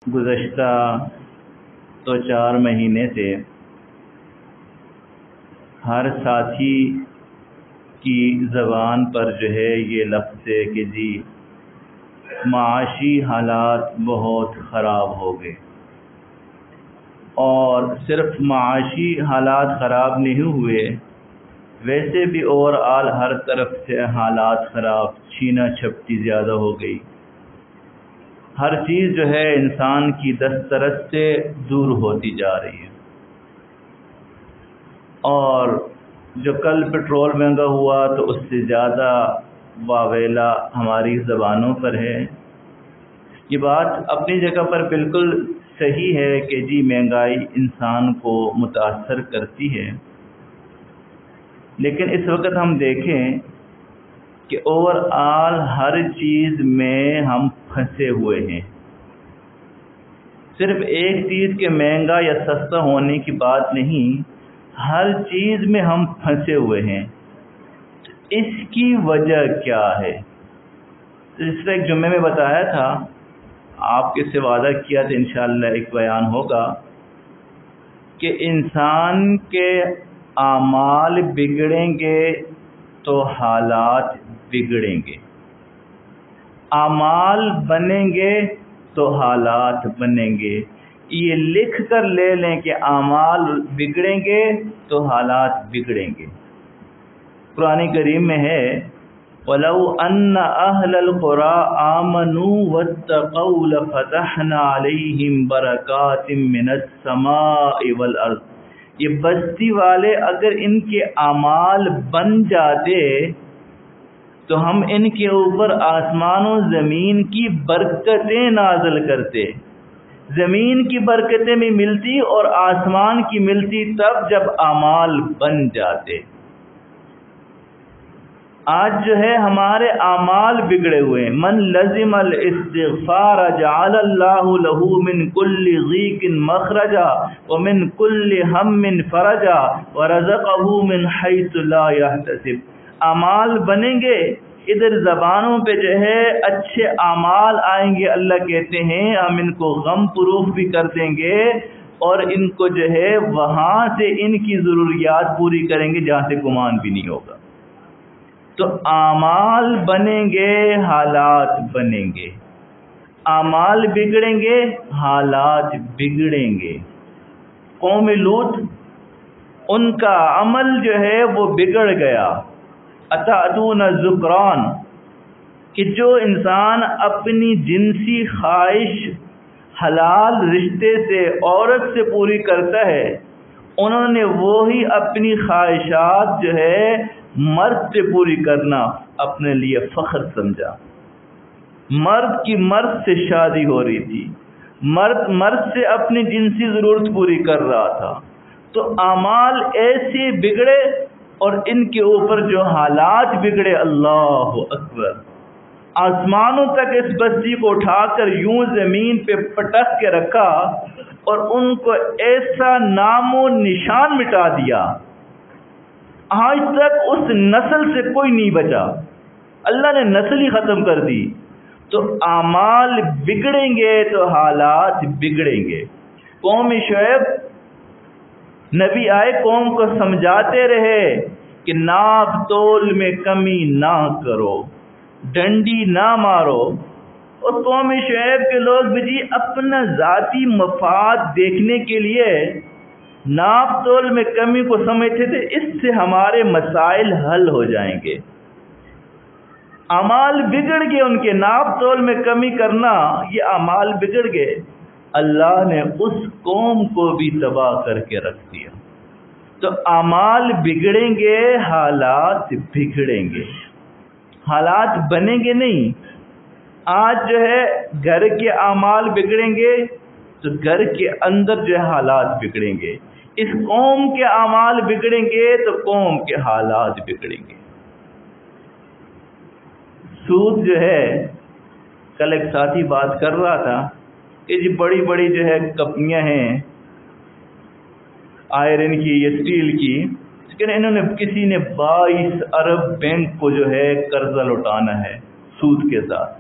گزشتہ تو 4 مہینے سے ہر ساتھی کی زبان پر جو ہے یہ لفظ ہے کہ جی معاشی حالات بہت خراب ہو گئے، اور صرف معاشی حالات خراب نہیں ہوئے، ویسے بھی اوور آل ہر طرف سے حالات خراب، چھینا چھپٹی زیادہ ہو گئی، ہر چیز جو ہے انسان کی دسترس سے دور ہوتی جا رہی ہے۔ اور جو کل پٹرول مہنگا ہوا تو اس سے زیادہ واویلا ہماری زبانوں پر ہے۔ یہ بات اپنی جگہ پر بالکل صحیح ہے کہ جی مہنگائی انسان کو متاثر کرتی ہے، لیکن اس وقت ہم دیکھیں کہ اوور آل ہر چیز میں ہم پھنسے ہوئے ہیں۔ صرف ایک چیز کے مہنگا یا سستا ہونے کی بات نہیں، ہر چیز میں ہم پھنسے ہوئے ہیں۔ اس کی وجہ کیا ہے؟ اس طرح ایک جمعے میں بتایا تھا، آپ کے سے وعدہ کیا تھا انشاءاللہ ایک بیان ہوگا کہ انسان کے اعمال بگڑیں گے تو حالات بگڑیں گے، اعمال بنیں گے تو حالات بنیں گے۔ یہ لکھ کر لے لیں کہ اعمال بگڑیں گے تو حالات بگڑیں گے۔ قرآن کریم میں ہے وَلَوْ أَنَّ أَهْلَ الْقُرَىٰ آمَنُوا وَاتَّقَوْا لَفَتَحْنَا عَلَيْهِمْ بَرَكَاتٍ مِّنَ السَّمَاءِ وَالْأَرْضِ۔ یہ بستی والے اگر ان کے اعمال بن جاتے تو ہم ان کے اوپر آسمان و زمین کی برکتیں نازل کرتے۔ زمین کی برکتیں بھی ملتی اور آسمان کی ملتی تب جب اعمال بن جاتے۔ آج جو ہے ہمارے اعمال بگڑے ہوئے ہیں۔ من لزم الاستغفار جعل اللہ له من كل ضیق مخرجا ومن كل هم فرجا ورزقه من حیث لا يحتسب۔ اعمال بنیں گے، ادھر زبانوں پہ جو ہے اچھے اعمال آئیں گے، اللہ کہتے ہیں ہم ان کو غم پروف بھی کر دیں گے اور ان کو جو ہے وہاں سے ان کی ضروریات پوری کریں گے جہاں سے گمان بھی نہیں ہوگا۔ تو اعمال بنیں گے، حالات بنیں گے، اعمال بگڑیں گے، حالات بگڑیں گے۔ قوم لوط ان کا عمل جو ہے وہ بگڑ گیا۔ اتأتون الذکران، کہ جو انسان اپنی جنسی خواہش حلال رشتے سے عورت سے پوری کرتا ہے، انہوں نے وہی اپنی خواہشات جو ہے مرد سے پوری کرنا اپنے لیے فخر سمجھا۔ مرد کی مرد سے شادی ہو رہی تھی، مرد سے اپنی جنسی ضرورت پوری کر رہا تھا۔ تو اعمال ایسے بگڑے اور ان کے اوپر جو حالات بگڑے، اللہ اکبر، آسمانوں تک اس بستی کو اٹھا کر یوں زمین پہ پٹک کے رکھا اور ان کو ایسا نام و نشان مٹا دیا، آج تک اس نسل سے کوئی نہیں بچا، اللہ نے نسل ہی ختم کر دی۔ تو اعمال بگڑیں گے تو حالات بگڑیں گے۔ قوم شعیب نبی آئے، قوم کو سمجھاتے رہے کہ ناپ تول میں کمی نہ کرو، ڈنڈی نہ مارو، اور قوم شعیب کے لوگ بھی جی اپنا ذاتی مفاد دیکھنے کے لیے ناپ تول میں کمی کو سمجھتے تھے، اس سے ہمارے مسائل حل ہو جائیں گے۔ اعمال بگڑ گئے ان کے، ناپ تول میں کمی کرنا، یہ اعمال بگڑ گئے، اللہ نے اس قوم کو بھی تباہ کر کے رکھ دیا۔ تو اعمال بگڑیں گے، حالات بگڑیں گے، حالات بنیں گے نہیں۔ آج جو ہے گھر کے اعمال بگڑیں گے تو گھر کے اندر جو ہے حالات بگڑیں گے، اس قوم کے اعمال بگڑیں گے تو قوم کے حالات بگڑیں گے۔ سود جو ہے، کل ایک ساتھی بات کر رہا تھا کہ جی بڑی بڑی جو ہے کمپنیاں ہیں آئرن کی یا اسٹیل کی، لیکن انہوں نے کسی نے 22 ارب بینک کو جو ہے قرضہ لوٹانا ہے سود کے ساتھ۔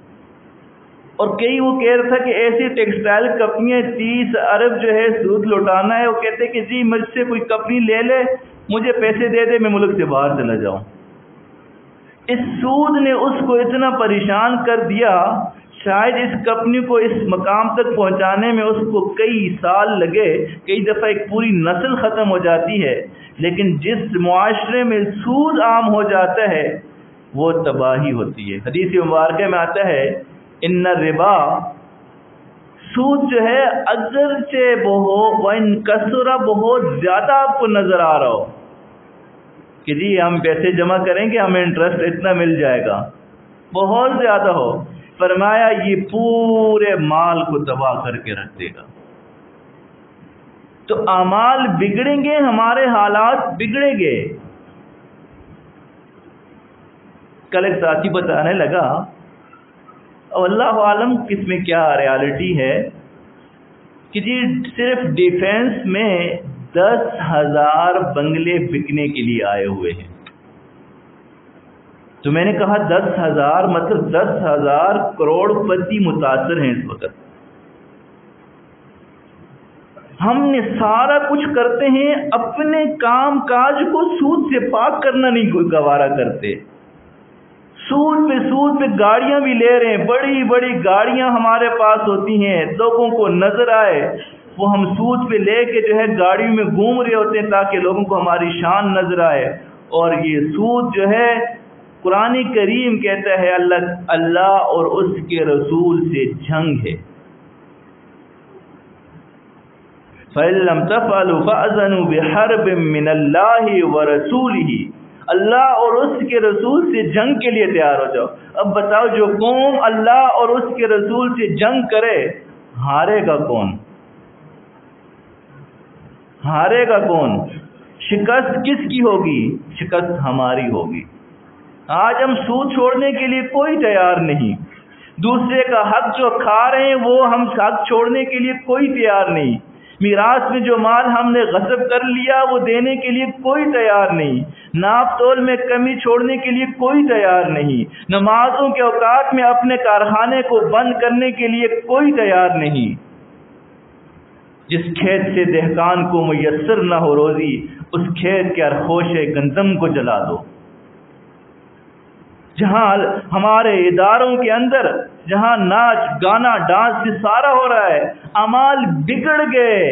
اور کئی وہ کہہ رہا تھا کہ ایسی ٹیکسٹائل کمپنیاں 30 ارب جو ہے سود لوٹانا ہے، وہ کہتے کہ جی مجھ سے کوئی کمپنی لے لے، مجھے پیسے دے دے، میں ملک سے باہر چلا جاؤں۔ اس سود نے اس کو اتنا پریشان کر دیا، شاید اس کمپنی کو اس مقام تک پہنچانے میں اس کو کئی سال لگے، کئی دفعہ ایک پوری نسل ختم ہو جاتی ہے، لیکن جس معاشرے میں سود عام ہو جاتا ہے وہ تباہی ہوتی ہے۔ حدیث مبارکہ میں آتا ہے ان الربا، سود جو ہے اگرچہ وَإِن كَثُرَ بہت زیادہ آپ کو نظر آ رہا ہو کہ جی ہم پیسے جمع کریں گے ہمیں انٹرسٹ اتنا مل جائے گا، بہت زیادہ ہو، فرمایا یہ پورے مال کو تباہ کر کے رکھ دے گا۔ تو اعمال بگڑیں گے، ہمارے حالات بگڑیں گے۔ کل ایک ساتھی بتانے لگا، اللہ عالم کس میں کیا ریالٹی ہے، کہ جی صرف ڈیفینس میں 10,000 بنگلے بکنے کے لیے آئے ہوئے ہیں۔ تو میں نے کہا 10,000 مطلب 10,000 کروڑ پتی متاثر ہیں اس وقت۔ ہم نے سارا کچھ کرتے ہیں، اپنے کام کاج کو سود سے پاک کرنا نہیں کوئی گوارا کرتے، سود پہ گاڑیاں بھی لے رہے ہیں، بڑی بڑی گاڑیاں ہمارے پاس ہوتی ہیں، لوگوں کو نظر آئے وہ ہم سود پہ لے کے جو ہے گاڑیوں میں گھوم رہے ہوتے ہیں تاکہ لوگوں کو ہماری شان نظر آئے۔ اور یہ سود جو ہے قرآن کریم کہتا ہے اللہ اور اس کے رسول سے جنگ ہے۔ فَإِن لَّمْ تَفْعَلُوا فَأْذَنُوا بِحَرْبٍ مِّنَ اللَّهِ وَرَسُولِهِ، اللہ اور اس کے رسول سے جنگ کے لیے تیار ہو جاؤ۔ اب بتاؤ جو قوم اللہ اور اس کے رسول سے جنگ کرے ہارے گا کون؟ ہارے گا کون؟ شکست کس کی ہوگی؟ شکست ہماری ہوگی۔ آج ہم سود چھوڑنے کے لیے کوئی تیار نہیں، دوسرے کا حق جو کھا رہے ہیں وہ ہم حق چھوڑنے کے لیے کوئی تیار نہیں، میراث میں جو مال ہم نے غصب کر لیا وہ دینے کے لیے کوئی تیار نہیں، ناپ تول میں کمی چھوڑنے کے لیے کوئی تیار نہیں، نمازوں کے اوقات میں اپنے کارخانے کو بند کرنے کے لیے کوئی تیار نہیں۔ جس کھیت سے دہقان کو میسر نہ ہو روزی، اس کھیت کے ارخوش گندم کو جلا دو۔ جہاں ہمارے اداروں کے اندر جہاں ناچ گانا ڈانس سے سارا ہو رہا ہے، اعمال بگڑ گئے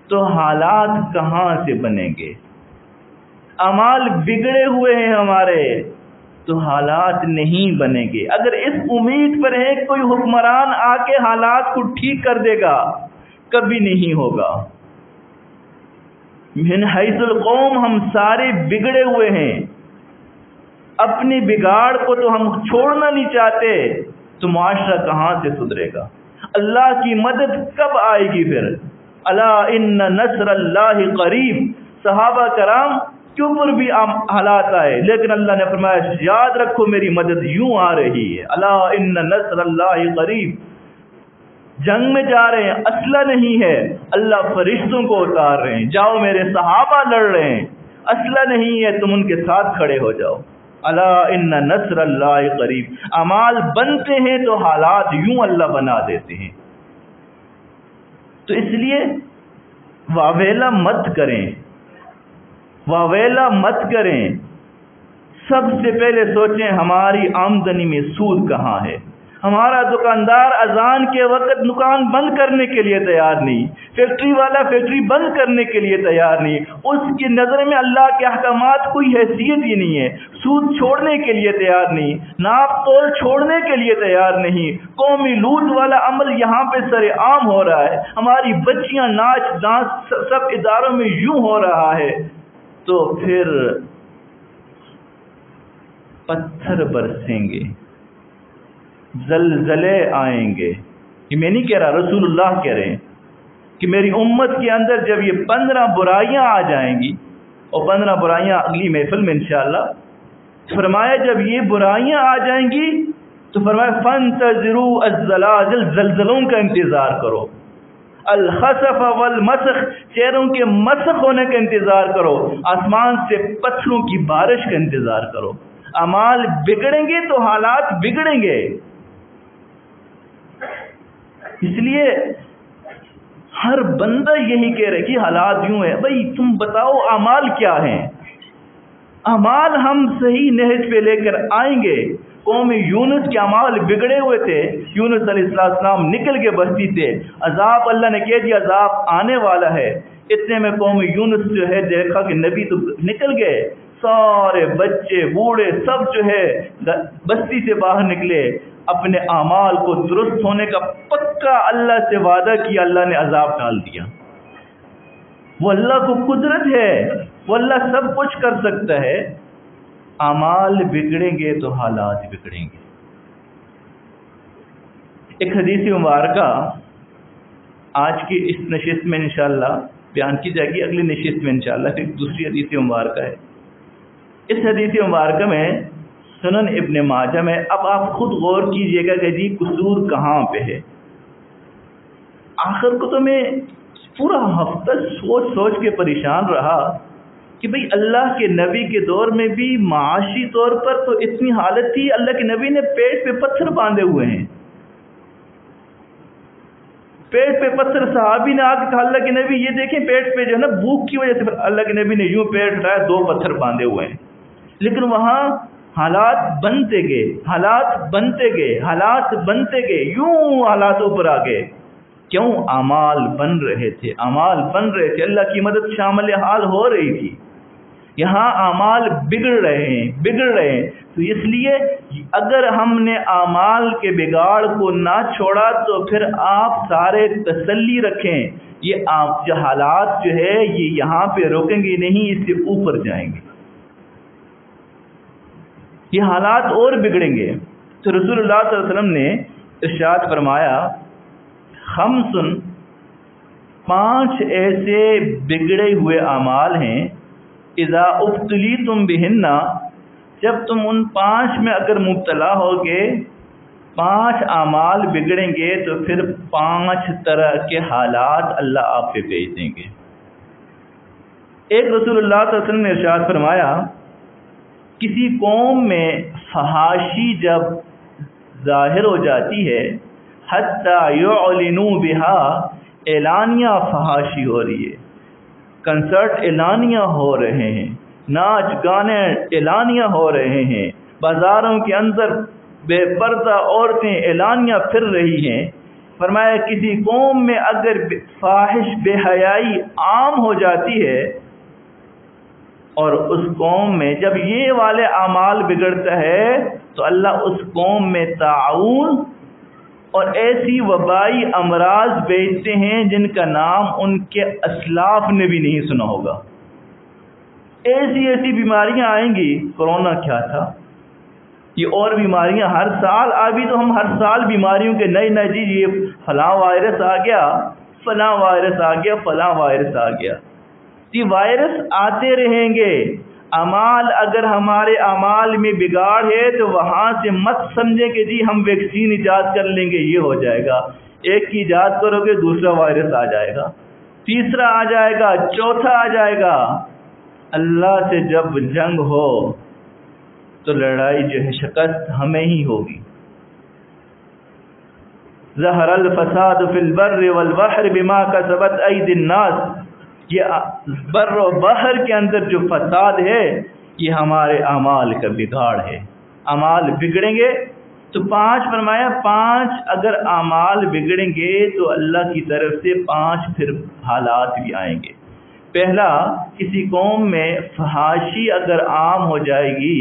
تو حالات کہاں سے بنیں گے؟ اعمال بگڑے ہوئے ہیں ہمارے تو حالات نہیں بنیں گے۔ اگر اس امید پر ہے کوئی حکمران آ کے حالات کو ٹھیک کر دے گا، کبھی نہیں ہوگا۔ من حیث القوم ہم سارے بگڑے ہوئے ہیں، اپنی بگاڑ کو تو ہم چھوڑنا نہیں چاہتے، تو معاشرہ کہاں سے سدھرے گا؟ اللہ کی مدد کب آئے گی پھر؟ الا ان نصر اللہ قریب۔ صحابہ کرام کے اوپر بھی حالات آئے، لیکن اللہ نے فرمایا یاد رکھو میری مدد یوں آ رہی ہے، الا ان نصر اللہ قریب۔ جنگ میں جا رہے ہیں، اسلحہ نہیں ہے، اللہ فرشتوں کو اتار رہے ہیں، جاؤ میرے صحابہ لڑ رہے ہیں، اسلحہ نہیں ہے تم ان کے ساتھ کھڑے ہو جاؤ۔ الا ان نصر اللہ قریب۔ اعمال بنتے ہیں تو حالات یوں اللہ بنا دیتے ہیں۔ تو اس لیے واویلا مت کریں، واویلا مت کریں۔ سب سے پہلے سوچیں ہماری آمدنی میں سود کہاں ہے۔ ہمارا دکاندار اذان کے وقت دکان بند کرنے کے لیے تیار نہیں، فیکٹری والا فیکٹری بند کرنے کے لیے تیار نہیں، اس کی نظر میں اللہ کے احکامات کوئی حیثیت ہی نہیں ہے، سود چھوڑنے کے لیے تیار نہیں، ناپ تول چھوڑنے کے لیے تیار نہیں۔ قومی لوٹ والا عمل یہاں پہ سر عام ہو رہا ہے، ہماری بچیاں ناچ ڈانس سب اداروں میں یوں ہو رہا ہے، تو پھر پتھر برسیں گے، زلزلے آئیں گے۔ یہ میں نہیں کہہ رہا، رسول اللہ کہہ رہے ہیں کہ میری امت کے اندر جب یہ 15 برائیاں آ جائیں گی، اور 15 برائیاں اگلی محفل میں انشاءاللہ، فرمایا جب یہ برائیاں آ جائیں گی تو فرمایا فانتظروا الزلازل، زلزلوں کا انتظار کرو، الخسف والمسخ، چہروں کے مسخ ہونے کا انتظار کرو، آسمان سے پتھروں کی بارش کا انتظار کرو۔ اعمال بگڑیں گے تو حالات بگڑیں گے۔ اس لیے ہر بندہ یہی کہہ رہا ہے کہ حالات یوں ہے، بھائی تم بتاؤ اعمال کیا ہیں؟ اعمال ہم صحیح نہج پہ لے کر آئیں گے۔ قوم یونس کے اعمال بگڑے ہوئے تھے، یونس علیہ السلام نکل کے بستی تھے، عذاب اللہ نے کہہ دیا عذاب آنے والا ہے، اتنے میں قوم یونس جو ہے دیکھا کہ نبی تو نکل گئے، سارے بچے بوڑھے سب جو ہے بستی سے باہر نکلے، اپنے اعمال کو درست ہونے کا پکا اللہ سے وعدہ کیا، اللہ نے عذاب ڈال دیا۔ وہ اللہ کو قدرت ہے، وہ اللہ سب کچھ کر سکتا ہے، اعمال بگڑیں گے تو حالات بگڑیں گے۔ ایک حدیث مبارکہ آج کی اس نشست میں انشاءاللہ بیان کی جائے گی، اگلی نشست میں انشاءاللہ ایک دوسری حدیث مبارکہ ہے۔ اس حدیث مبارکہ میں سنن ابن ماجہ میں، اب آپ خود غور کیجئے گا کہ جی قصور کہاں پہ ہے۔ آخر کو تو میں پورا ہفتہ سوچ کے پریشان رہا کہ بھئی اللہ کے نبی کے دور میں بھی معاشی طور پر تو اتنی حالت تھی، اللہ کے نبی نے پیٹ پہ پتھر باندھے ہوئے ہیں، پیٹ پہ پتھر، صحابی نے آ کے کہا اللہ کے نبی یہ دیکھیں پیٹ پہ جو ہے نا بھوک کی وجہ سے، پھر اللہ کے نبی نے یوں پیٹ اٹھایا 2 پتھر باندھے ہوئے ہیں، لیکن وہاں حالات بنتے گئے، حالات بنتے گئے، حالات بنتے گئے، یوں حالات اوپر آ گئے۔ کیوں؟ اعمال بن رہے تھے، اعمال بن رہے تھے، اللہ کی مدد شامل حال ہو رہی تھی۔ یہاں اعمال بگڑ رہے ہیں، تو اس لیے اگر ہم نے اعمال کے بگاڑ کو نہ چھوڑا تو پھر آپ سارے تسلی رکھیں، یہ آپ جو حالات جو ہے یہ یہاں پہ روکیں گے نہیں، اس سے اوپر جائیں گے، یہ حالات اور بگڑیں گے۔ تو رسول اللہ صلی اللہ علیہ وسلم نے ارشاد فرمایا، خمسن 5 ایسے بگڑے ہوئے اعمال ہیں، اذا ابتلیتم بہن، جب تم ان 5 میں اگر مبتلا ہوگے، 5 اعمال بگڑیں گے تو پھر 5 طرح کے حالات اللہ آپ پہ بھیج دیں گے۔ ایک رسول اللہ صلی اللہ علیہ وسلم نے ارشاد فرمایا، کسی قوم میں فحاشی جب ظاہر ہو جاتی ہے، حتی یعلنوا بہا، اعلانیہ فحاشی ہو رہی ہے، کنسرٹ اعلانیہ ہو رہے ہیں، ناچ گانے اعلانیہ ہو رہے ہیں، بازاروں کے اندر بے پردہ عورتیں اعلانیہ پھر رہی ہیں، فرمایا کسی قوم میں اگر فاحش بے حیائی عام ہو جاتی ہے، اور اس قوم میں جب یہ والے اعمال بگڑتا ہے تو اللہ اس قوم میں طاعون اور ایسی وبائی امراض بھیجتے ہیں جن کا نام ان کے اسلاف نے بھی نہیں سنا ہوگا۔ ایسی بیماریاں آئیں گی، کورونا کیا تھا، یہ اور بیماریاں ہر سال، ابھی تو ہم ہر سال بیماریوں کے نئے جی یہ فلاں وائرس آ گیا، فلاں وائرس آ گیا، فلاں وائرس آ گیا، یہ وائرس آتے رہیں گے۔ اعمال اگر ہمارے اعمال میں بگاڑ ہے تو وہاں سے مت سمجھیں کہ جی ہم ویکسین ایجاد کر لیں گے یہ ہو جائے گا، ایک کی ایجاد کرو گے دوسرا وائرس آ جائے گا، تیسرا آ جائے گا، چوتھا آ جائے گا۔ اللہ سے جب جنگ ہو تو لڑائی جو ہے شکست ہمیں ہی ہوگی۔ ظہر الفساد فی البر والبحر بما کسبت ایدی الناس، یہ بر و بحر کے اندر جو فساد ہے یہ ہمارے اعمال کا بگاڑ ہے، اعمال بگڑیں گے تو 5 فرمایا، 5 اگر اعمال بگڑیں گے تو اللہ کی طرف سے 5 پھر حالات بھی آئیں گے۔ پہلا، کسی قوم میں فحاشی اگر عام ہو جائے گی،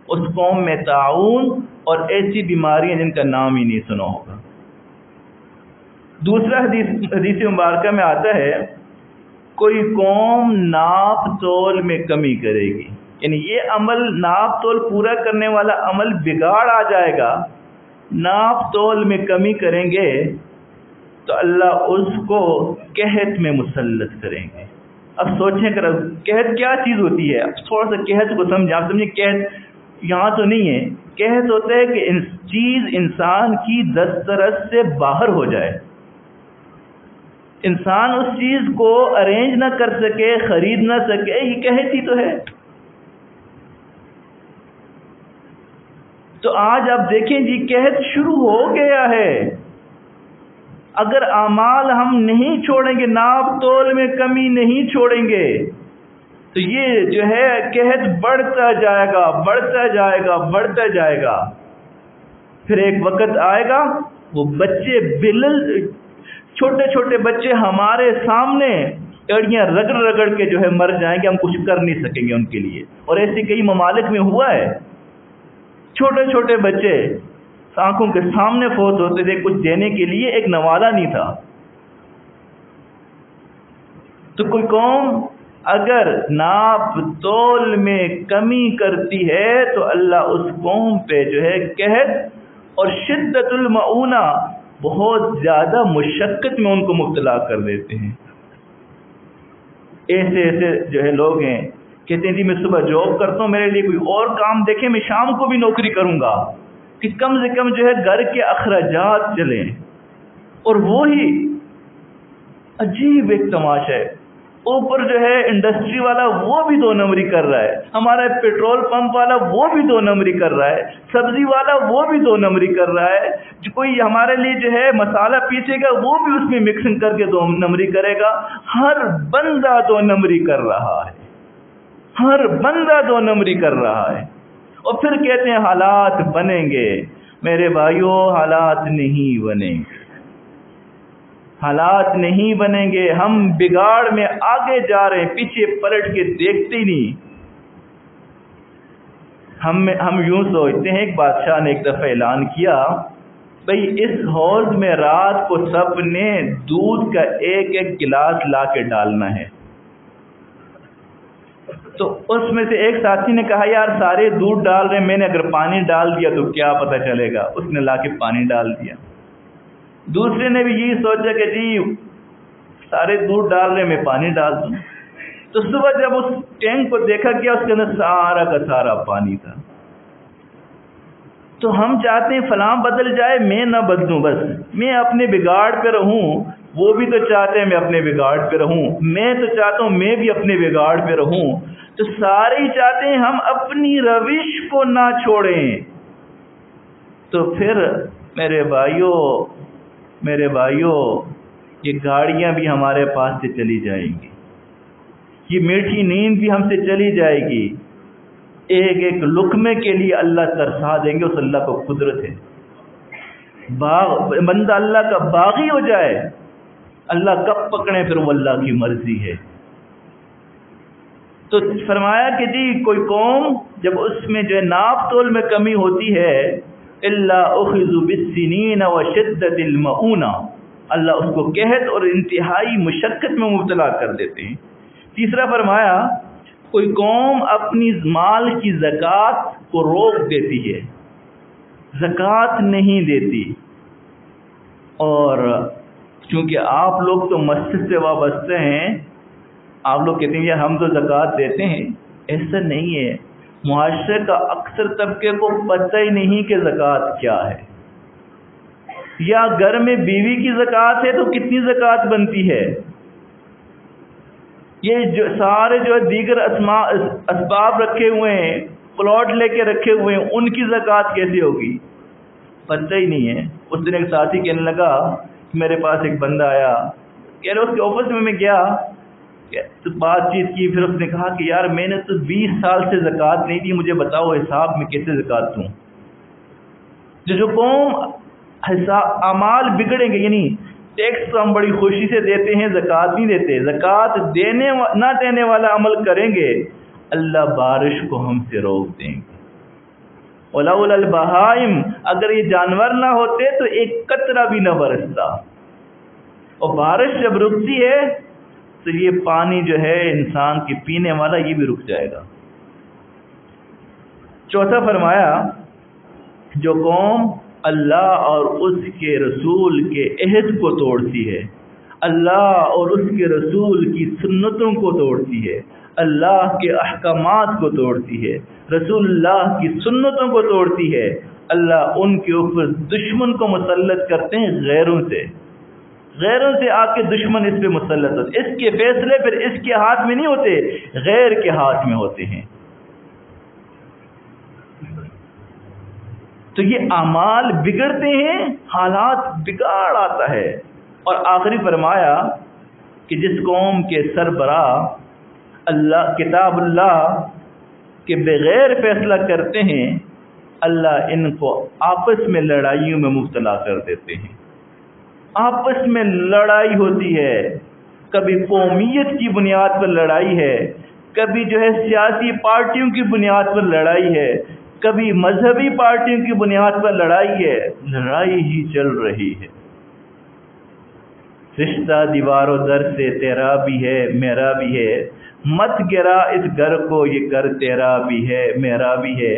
اس قوم میں طاعون اور ایسی بیماریاں جن کا نام ہی نہیں سنا ہوگا۔ دوسرا حدیث مبارکہ میں آتا ہے، کوئی قوم ناپ تول میں کمی کرے گی، یعنی یہ عمل ناپ تول پورا کرنے والا عمل بگاڑ آ جائے گا، ناپ تول میں کمی کریں گے تو اللہ اس کو قحط میں مسلط کریں گے۔ اب سوچیں کہ قحط کیا چیز ہوتی ہے، اب تھوڑا سا قحط کو سمجھیں، آپ سمجھیں قحط یہاں تو نہیں ہے، قحط ہوتا ہے کہ چیز انسان کی دسترس سے باہر ہو جائے، انسان اس چیز کو ارینج نہ کر سکے، خرید نہ سکے، یہ قحط ہی تو ہے۔ تو آج آپ دیکھیں جی قحط شروع ہو گیا ہے، اگر اعمال ہم نہیں چھوڑیں گے، ناپ تول میں کمی نہیں چھوڑیں گے، تو یہ جو ہے قحط بڑھتا جائے گا، بڑھتا جائے گا، بڑھتا جائے گا۔ پھر ایک وقت آئے گا وہ بچے چھوٹے چھوٹے بچے ہمارے سامنے ایڑیاں رگڑ رگڑ کے جو ہے مر جائیں گے، ہم کچھ کر نہیں سکیں گے ان کے لیے۔ اور ایسے کئی ممالک میں ہوا ہے، چھوٹے چھوٹے بچے آنکھوں کے سامنے فوت ہوتے تھے، کچھ دینے کے لیے ایک نوالا نہیں تھا۔ تو کوئی قوم اگر ناپ تول میں کمی کرتی ہے تو اللہ اس قوم پہ جو ہے قحط اور شدت المعونہ، بہت زیادہ مشقت میں ان کو مبتلا کر دیتے ہیں۔ ایسے ایسے جو ہے لوگ ہیں، کہتے ہیں جی میں صبح جاب کرتا ہوں، میرے لیے کوئی اور کام دیکھیں، میں شام کو بھی نوکری کروں گا کہ کم سے کم جو ہے گھر کے اخراجات چلیں۔ اور وہی عجیب ایک تماشا ہے، اوپر جو ہے انڈسٹری والا وہ بھی 2 نمبری کر رہا ہے، ہمارا پیٹرول پمپ والا وہ بھی 2 نمبری کر رہا ہے، سبزی والا وہ بھی 2 نمبری کر رہا ہے، جو کوئی ہمارے لیے جو ہے مسالہ پیسے گا وہ بھی اس میں مکسنگ کر کے 2 نمبری کرے گا۔ ہر بندہ 2 نمبری کر رہا ہے، ہر بندہ 2 نمبری کر رہا ہے۔ اور پھر کہتے ہیں حالات بنیں گے۔ میرے بھائیوں، حالات نہیں بنیں گے، حالات نہیں بنیں گے۔ ہم بگاڑ میں آگے جا رہے ہیں، پیچھے پلٹ کے دیکھتے ہی نہیں۔ ہم یوں سوچتے ہیں، ایک بادشاہ نے ایک دفعہ اعلان کیا، بھئی اس حوض میں رات کو سب نے دودھ کا ایک ایک گلاس لا کے ڈالنا ہے۔ تو اس میں سے ایک ساتھی نے کہا یار سارے دودھ ڈال رہے ہیں، میں نے اگر پانی ڈال دیا تو کیا پتہ چلے گا، اس نے لا کے پانی ڈال دیا۔ دوسرے نے بھی یہی سوچا کہ جی سارے دودھ ڈال رہے ہیں، میں پانی ڈال دوں۔ تو صبح جب اس ٹینک کو دیکھا گیا، اس کے اندر سارا کا سارا پانی تھا۔ تو ہم چاہتے ہیں فلاں بدل جائے، میں نہ بدلوں، بس میں اپنے بگاڑ پہ رہوں۔ وہ بھی تو چاہتے ہیں میں اپنے بگاڑ پہ رہوں، میں تو چاہتا ہوں میں بھی اپنے بگاڑ پہ رہوں۔ تو سارے ہی چاہتے ہیں ہم اپنی روش کو نہ چھوڑیں۔ تو پھر میرے بھائیوں یہ گاڑیاں بھی ہمارے پاس سے چلی جائیں گی، یہ میٹھی نیند بھی ہم سے چلی جائے گی۔ ایک ایک لقمے کے لیے اللہ ترسا دیں گے، اس اللہ کو قدرت ہے۔ بندہ اللہ کا باغی ہو جائے، اللہ کب پکڑے پھر وہ اللہ کی مرضی ہے۔ تو فرمایا کہ جی کوئی قوم جب اس میں جو ہے ناپ تول میں کمی ہوتی ہے، الا اخذوا بالسنین وشدۃ المؤونہ، اللہ اس کو قحط اور انتہائی مشقت میں مبتلا کر دیتے ہیں۔ تیسرا فرمایا کوئی قوم اپنی مال کی زکوٰۃ کو روک دیتی ہے، زکوٰۃ نہیں دیتی۔ اور چونکہ آپ لوگ تو مسجد سے وابستہ ہیں، آپ لوگ کہتے ہیں یار ہم تو زکوٰۃ دیتے ہیں، ایسا نہیں ہے۔ معاشرے کا اکثر طبقے کو پتہ ہی نہیں کہ زکوٰۃ کیا ہے، یا گھر میں بیوی کی زکوٰۃ ہے تو کتنی زکوٰۃ بنتی ہے، یہ جو سارے جو دیگر اسباب رکھے ہوئے ہیں، پلاٹ لے کے رکھے ہوئے ہیں، ان کی زکوٰۃ کیسے ہوگی، پتہ ہی نہیں ہے۔ اس دن ایک ساتھی کہنے لگا، میرے پاس ایک بندہ آیا، کہہ رہے اس کے آفس میں گیا تو بات چیت کی، پھر اس نے کہا کہ یار میں نے تو 20 سال سے زکوٰۃ نہیں دی، مجھے بتاؤ حساب میں کیسے زکوٰۃ دوں۔ جو قوم اعمال بگڑیں گے، یعنی ٹیکس تو ہم بڑی خوشی سے دیتے ہیں، زکوٰۃ نہیں دیتے، زکوٰۃ نہ دینے والا عمل کریں گے، اللہ بارش کو ہم سے روک دیں گے۔ ولولا البہائم، اگر یہ جانور نہ ہوتے تو ایک قطرہ بھی نہ برستا۔ اور بارش جب رکتی ہے تو یہ پانی جو ہے انسان کے پینے والا یہ بھی رک جائے گا۔ چوتھا فرمایا جو قوم اللہ اور اس کے رسول کے عہد کو توڑتی ہے، اللہ اور اس کے رسول کی سنتوں کو توڑتی ہے، اللہ کے احکامات کو توڑتی ہے، رسول اللہ کی سنتوں کو توڑتی ہے، اللہ ان کے اوپر دشمن کو مسلط کرتے ہیں، غیروں سے آ کے دشمن اس پہ مسلط ہوتے، اس کے فیصلے پھر اس کے ہاتھ میں نہیں ہوتے، غیر کے ہاتھ میں ہوتے ہیں۔ تو یہ اعمال بگڑتے ہیں، حالات بگاڑ آتا ہے۔ اور آخری فرمایا کہ جس قوم کے سربراہ اللہ کتاب اللہ کے بغیر فیصلہ کرتے ہیں، اللہ ان کو آپس میں لڑائیوں میں مبتلا کر دیتے ہیں۔ آپس میں لڑائی ہوتی ہے، کبھی قومیت کی بنیاد پر لڑائی ہے، کبھی سیاسی پارٹیوں کی بنیاد پر لڑائی ہے، کبھی مذہبی پارٹیوں کی بنیاد پر لڑائی ہے، لڑائی ہی چل رہی ہے۔ رشتہ دیوار و در سے تیرا بھی ہے میرا بھی ہے، مت گرا اس گھر کو یہ گھر تیرا بھی ہے میرا بھی ہے،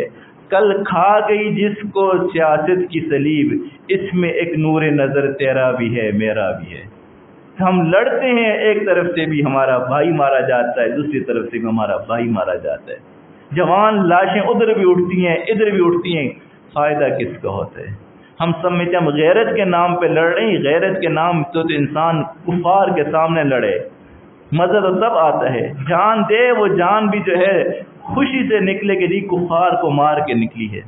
کل کھا گئی جس کو سیاست کی صلیب، اس میں ایک نور نظر تیرا بھی ہے میرا بھی ہے۔ ہم لڑتے ہیں، ایک طرف سے بھی ہمارا بھائی مارا جاتا ہے، دوسری طرف سے بھی ہمارا بھائی مارا جاتا ہے، جوان لاشیں ادھر بھی اٹھتی ہیں ادھر بھی اٹھتی ہیں، فائدہ کس کا ہوتا ہے؟ ہم سمجھتے ہیں ہم غیرت کے نام پہ لڑ رہے ہیں، غیرت کے نام تو انسان کفار کے سامنے لڑے، مزہ تو تب آتا ہے، جان دے وہ جان بھی خوشی سے نکلے کہ جی کفار کو مار کے نکلی ہے۔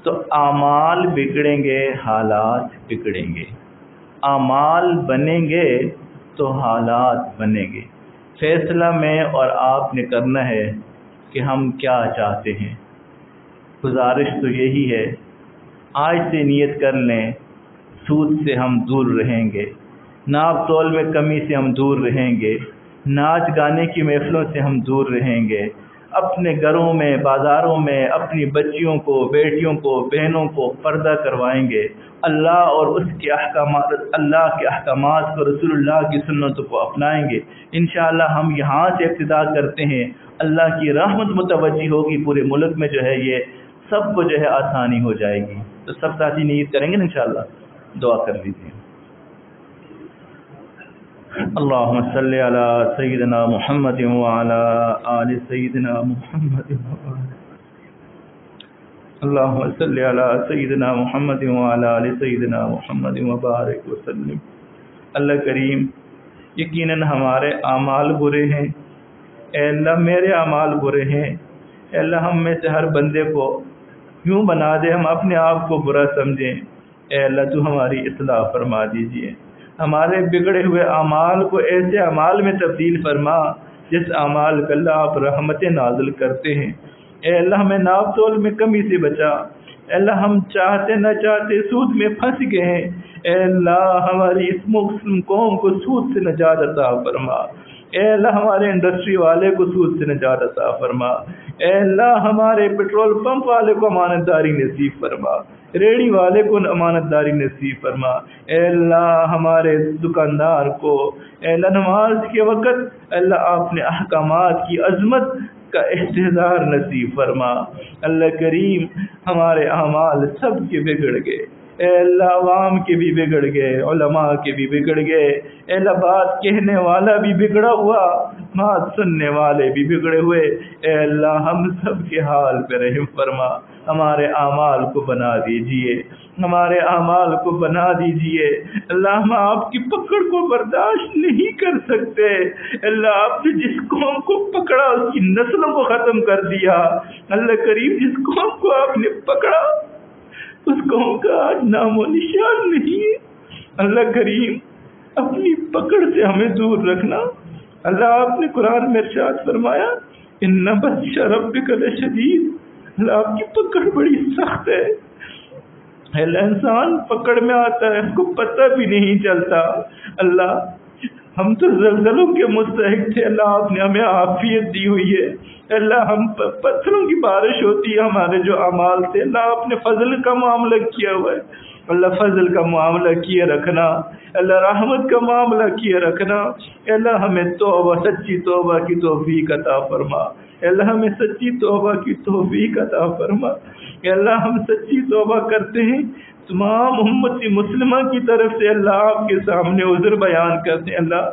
تو اعمال بگڑیں گے، حالات بگڑیں گے، اعمال بنیں گے تو حالات بنیں گے۔ فیصلہ میں اور آپ نے کرنا ہے کہ ہم کیا چاہتے ہیں۔ گزارش تو یہی ہے، آج سے نیت کر لیں، سود سے ہم دور رہیں گے، ناپ تول میں کمی سے ہم دور رہیں گے، ناچ گانے کی محفلوں سے ہم دور رہیں گے، اپنے گھروں میں بازاروں میں اپنی بچیوں کو بیٹیوں کو بہنوں کو پردہ کروائیں گے، اللہ اور اس کے احکامات، اللہ کے احکامات کو، رسول اللہ کی سنتوں کو اپنائیں گے۔ انشاءاللہ ہم یہاں سے ابتدا کرتے ہیں، اللہ کی رحمت متوجہ ہوگی پورے ملک میں، یہ سب کو آسانی ہو جائے گی۔ تو سب ساتھی نیت کریں گے انشاءاللہ، دعا کر لیجیے۔ اللہم صلی علی سیدنا محمد وعلی آل سیدنا محمد، اللہم صلی علی سیدنا محمد وعلی آل سیدنا محمد وبارک وسلم۔ اللہ کریم، یقیناً ہمارے اعمال برے ہیں، اے اللہ میرے اعمال برے ہیں، اے اللہ ہم میں سے ہر بندے کو یوں بنا دے ہم اپنے آپ کو برا سمجھیں، اے اللہ تو ہماری اصلاح فرما دیجئے، ہمارے بگڑے ہوئے اعمال کو ایسے اعمال میں تبدیل فرما جس اعمال کا اللہ آپ رحمت نازل کرتے ہیں، اے اللہ ہمیں ناپ تول میں کمی سے بچا، اے اللہ ہم چاہتے نہ چاہتے سود میں پھنس گئے ہیں، اے اللہ ہماری اس مسلم قوم کو سود سے نجات عطا فرما، اے اللہ ہمارے انڈسٹری والے کو سود سے نجات عطا فرما، اے اللہ ہمارے پیٹرول پمپ والے کو امانت داری نصیب فرما، ریڑی والے کو امانت داری نصیب فرما، اے اللہ ہمارے دکاندار کو، اے اللہ نماز کے وقت اللہ آپ نے احکامات کی عظمت کا احتضار نصیب فرما۔ اللہ کریم ہمارے اعمال سب کے بگڑ گئے، اے اللہ عوام کے بھی بگڑ گئے، علماء کے بھی بگڑ گئے، اے اللہ بات کہنے والا بھی بگڑا ہوا، بات سننے والے بھی بگڑے ہوئے، اے اللہ ہم سب کے حال پہ رحم فرما، ہمارے اعمال کو بنا دیجئے، ہمارے اعمال کو بنا دیجئے، اللہ ہم آپ کی پکڑ کو برداشت نہیں کر سکتے، اللہ آپ نے جس قوم کو پکڑا اس کی نسلوں کو ختم کر دیا، اللہ کریم جس قوم کو آپ نے پکڑا اس قوم کا آج نام و نشان نہیں ہے، اللہ کریم اپنی پکڑ سے ہمیں دور رکھنا۔ اللہ آپ نے قرآن میں ارشاد فرمایا ان بطش ربک لشدید، اللہ آپ کی پکڑ بڑی سخت ہے، اللہ انسان پکڑ میں آتا ہے اس کو پتہ بھی نہیں چلتا، اللہ ہم تو زلزلوں کے مستحق تھے، اللہ آپ نے ہمیں عافیت دی ہوئی ہے، اللہ ہم پتھروں کی بارش ہوتی ہے ہمارے جو اعمال تھے، اللہ آپ نے فضل کا معاملہ کیا ہوا ہے، اللہ فضل کا معاملہ کیے رکھنا، اللہ رحمت کا معاملہ کیے رکھنا، اللہ ہمیں توبہ سچی توبہ کی توفیق عطا فرما، اللہ ہمیں سچی توبہ کی توفیق عطا فرما، اللہ ہم سچی توبہ کرتے ہیں تمام امت مسلمہ کی طرف سے، اللہ آپ کے سامنے عذر بیان کرتے ہیں، اللہ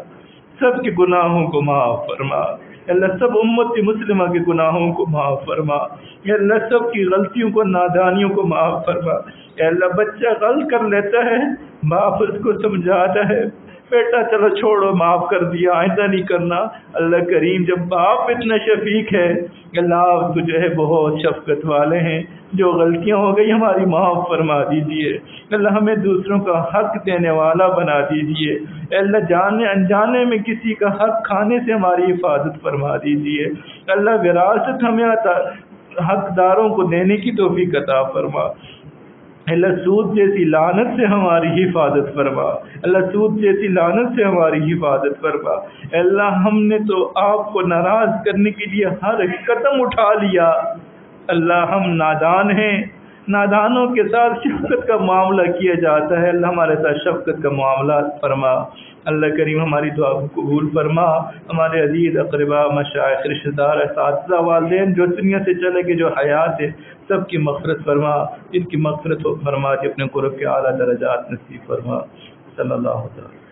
سب کے گناہوں کو معاف فرما، اللہ سب امت مسلمہ کے گناہوں کو معاف فرما، اللہ سب کی غلطیوں کو نادانیوں کو معاف فرما، اللہ بچہ غلط کر لیتا ہے باپ اس کو سمجھاتا ہے، بیٹا چلو چھوڑو معاف کر دیا آئندہ نہیں کرنا. اللہ کریم جب باپ اتنا شفیق ہے، اللہ آپ تو جو ہے بہت شفقت والے ہیں، جو غلطیاں ہو گئی ہماری معاف فرما دیجئے. اللہ ہمیں دوسروں کا حق دینے والا بنا دیجئے. اللہ جانے انجانے میں کسی کا حق کھانے سے ہماری حفاظت فرما دیجئے. اللہ وراثت ہمیں حقداروں کو دینے کی توفیق عطا فرما. اللہ سود جیسی لعنت سے ہماری حفاظت فرما. اللہ سود جیسی لعنت سے ہماری حفاظت فرما. اللہ ہم نے تو آپ کو ناراض کرنے کے لیے ہر قدم اٹھا لیا. اللہ ہم نادان ہیں، نادانوں کے ساتھ شفقت کا معاملہ کیا جاتا ہے. اللہ ہمارے ساتھ شفقت کا معاملہ فرما. اللہ کریم ہماری دعا کو قبول فرما. ہمارے عزیز اقربا، مشائخ، رشتہ دار، اساتذہ، والدین جو دنیا سے چلے گئے، جو حیات ہے، سب کی مغفرت فرما. جن کی مغفرت فرما، جو اپنے قرب کے اعلیٰ درجات نصیب فرما. صلی اللہ علیہ وسلم.